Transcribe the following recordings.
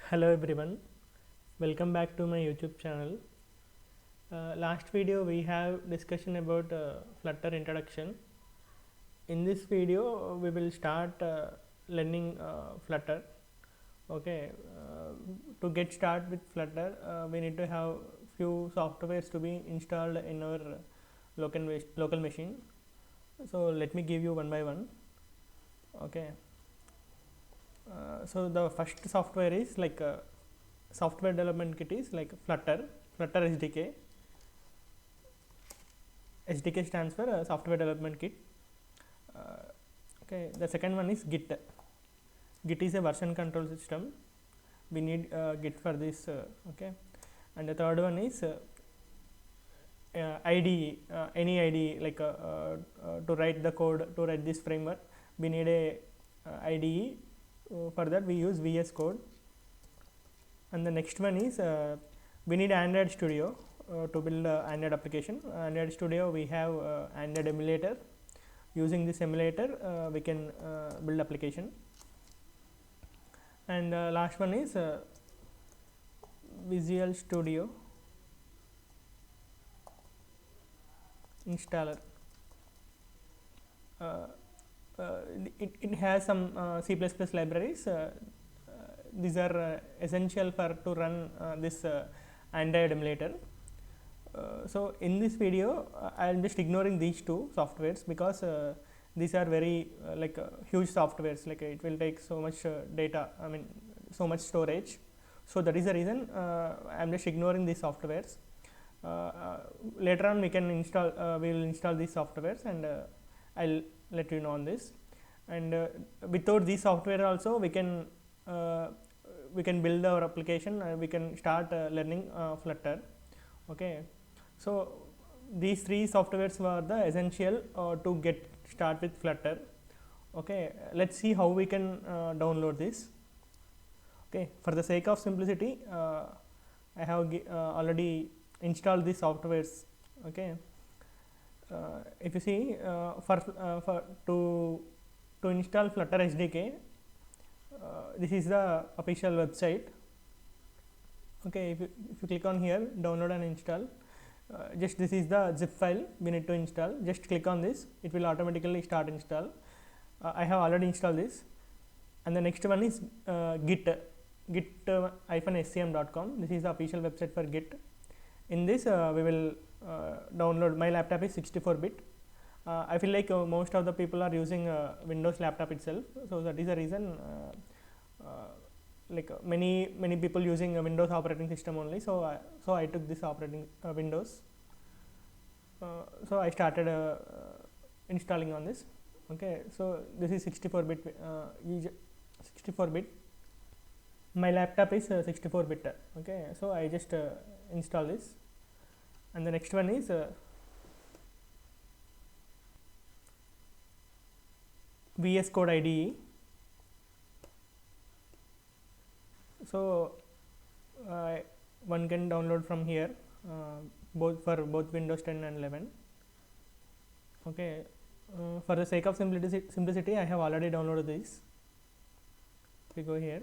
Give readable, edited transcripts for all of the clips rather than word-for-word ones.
Hello everyone, welcome back to my YouTube channel. Last video we have discussion about Flutter introduction. In this video we will start learning Flutter. Okay, to get start with Flutter we need to have few softwares to be installed in our local machine. So let me give you one by one. Okay, so the first software is like software development kit is like Flutter SDK. SDK stands for software development kit. Okay, the second one is Git. Git is a version control system. We need Git for this. Okay, and the third one is IDE. Any IDE like to write the code to write this framework, we need a IDE. For that we use VS Code. And the next one is we need Android Studio to build Android application. Android Studio we have Android emulator. Using this emulator we can build application. And last one is Visual Studio installer. It has some C++ libraries. These are essential for to run this Android emulator. So in this video I am just ignoring these two softwares because these are very huge softwares, like it will take so much data, I mean so much storage. So that is the reason I am just ignoring these softwares. Later on we can install we will install these softwares, and I'll let you know on this. And without these software also we can build our application and we can start learning Flutter. Okay, so these three softwares were the essential to get start with Flutter. Okay, let's see how we can download this. Okay, for the sake of simplicity I have already installed these softwares. Okay, if you see for to install Flutter SDK, this is the official website. Okay, if you click on here, download and install, just this is the zip file we need to install. Just click on this, it will automatically start install. I have already installed this. And the next one is git-scm.com. This is the official website for Git. In this we will download. My laptop is 64-bit. I feel like most of the people are using Windows laptop itself, so that is the reason many people using a Windows operating system only. So I took this operating Windows. So I started installing on this. Okay, so this is 64-bit. 64-bit. My laptop is 64-bit. Okay, so I just install this. And the next one is VS Code IDE. So one can download from here, both Windows 10 and 11. Okay, for the sake of simplicity I have already downloaded this. If we go here,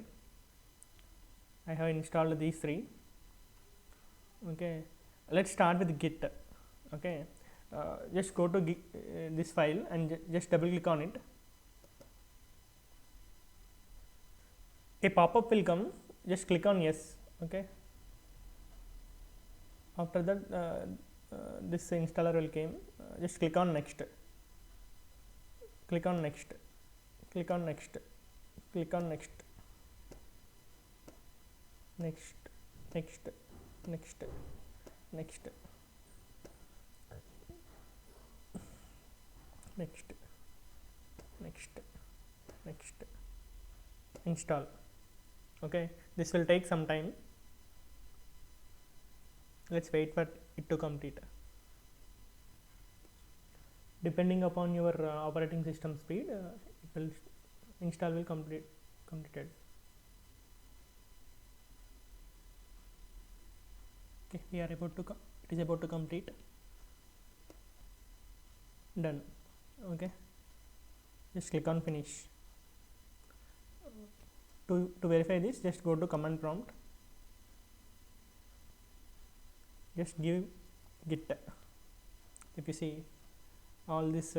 I have installed these three. Okay, let's start with Git. Okay, just go to this file and just double click on it. A pop-up will come, just click on yes. Okay, after that this installer will came. Just click on next, click on next, click on next, click on next, next, next, next, next, next, next, next, install. Okay, this will take some time. Let's wait for it to complete. Depending upon your operating system speed, it will install will completed. Okay, we are about to it is about to complete. Done. Okay, just click on finish. to verify this, just go to command prompt, just give git. If you see all this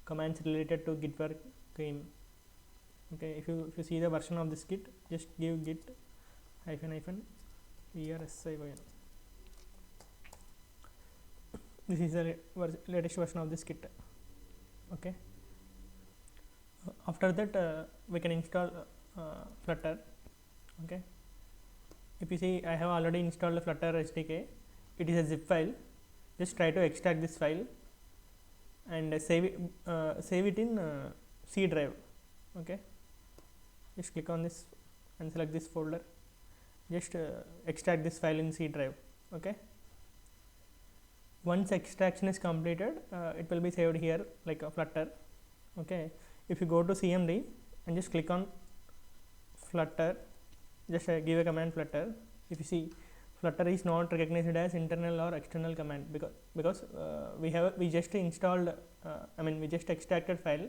commands related to git work came. Okay, if you see the version of this git, just give git -version. This is the latest version of this kit. Okay, after that we can install Flutter. Okay, if you see, I have already installed the Flutter SDK. It is a zip file. Just try to extract this file and save it in C drive. Okay, just click on this and select this folder. Just extract this file in C drive. Okay, once extraction is completed, it will be saved here like a Flutter. Okay, if you go to CMD and just click on Flutter, just give a command Flutter. If you see, Flutter is not recognized as internal or external command because we just installed we just extracted file,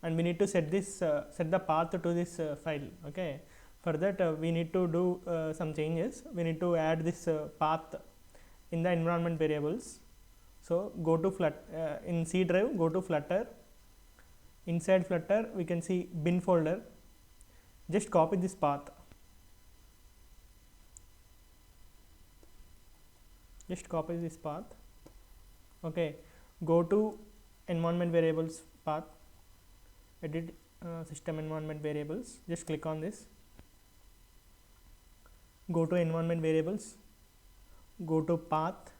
and we need to set the path to this file. Okay, for that we need to do some changes. We need to add this path in the environment variables. So go to in C drive, go to Flutter. Inside Flutter we can see bin folder. Just copy this path. Okay, go to environment variables path, edit system environment variables. Just click on this. Go to environment variables, go to path,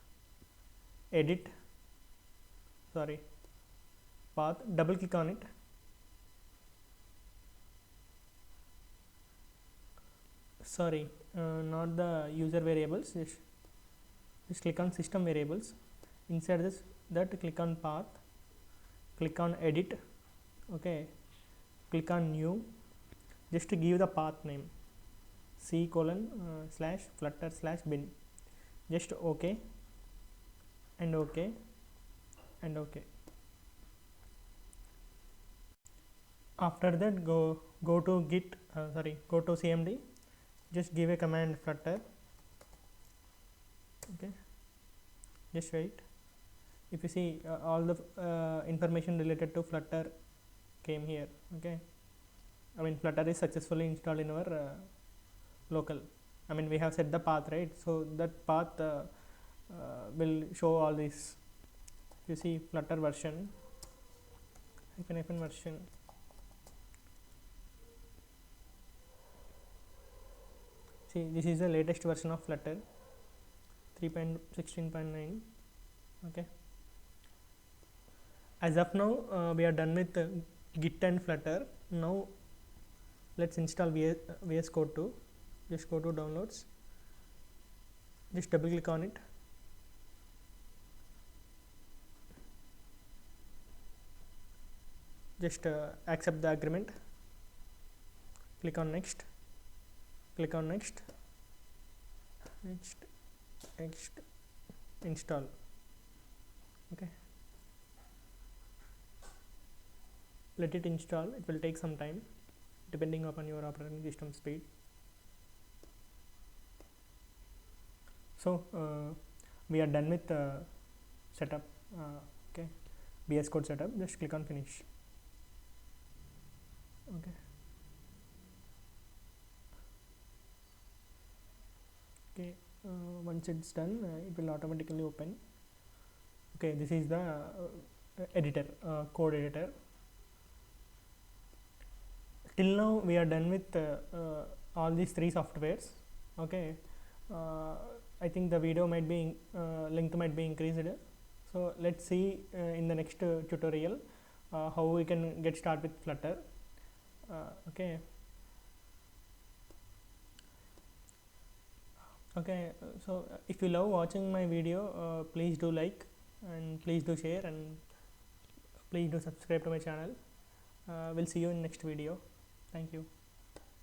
path, double click on it. Not the user variables. Just click on system variables. Inside that click on path, click on edit. Okay, click on new. Just to give the path name C:/flutter/bin. Just OK and OK and OK. After that go to git go to CMD. Just give a command Flutter. Okay, just wait. If you see, all the information related to Flutter came here. Okay, Flutter is successfully installed in our local. We have set the path, right? So that path will show all this. You see, Flutter version version. See, this is the latest version of Flutter 3.16.9. Okay, as of now we are done with Git and Flutter. Now let's install VS Code 2. Just go to downloads, just double click on it. Just accept the agreement. Click on next. Click on next. Install. Okay, let it install. It will take some time depending upon your operating system speed. So we are done with setup. Okay, VS Code setup. Just click on finish. Okay, once it's done, it will automatically open. Okay, this is the editor, code editor. Till now we are done with all these three softwares. Okay, I think the video might be length might be increased. So let's see in the next tutorial how we can get started with Flutter. Okay, so if you love watching my video, please do like and please do share and please do subscribe to my channel. We'll see you in next video. Thank you.